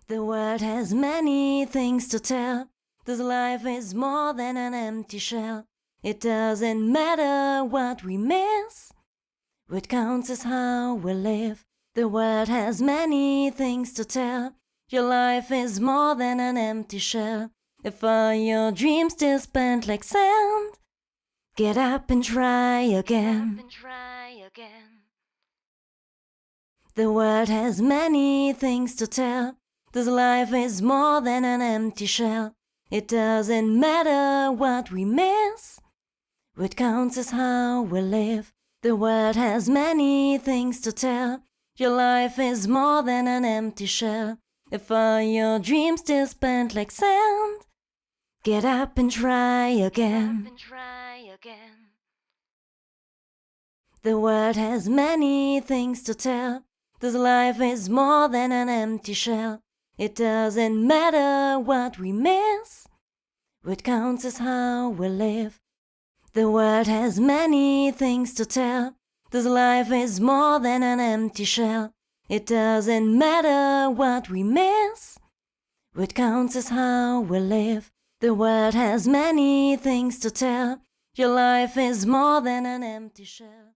The world has many things to tell. This life is more than an empty shell. It doesn't matter what we miss. What counts is how we live. The world has many things to tell. Your life is more than an empty shell. If all your dreams still spent like sand, get up and try again. The world has many things to tell. This life is more than an empty shell. It doesn't matter what we miss. What counts is how we live. The world has many things to tell. Your life is more than an empty shell. If all your dreams still spent like sand, get up and try again. The world has many things to tell. This life is more than an empty shell. It doesn't matter what we miss. What counts is how we live. The world has many things to tell. This life is more than an empty shell. It doesn't matter what we miss. What counts is how we live. The world has many things to tell. Your life is more than an empty shell.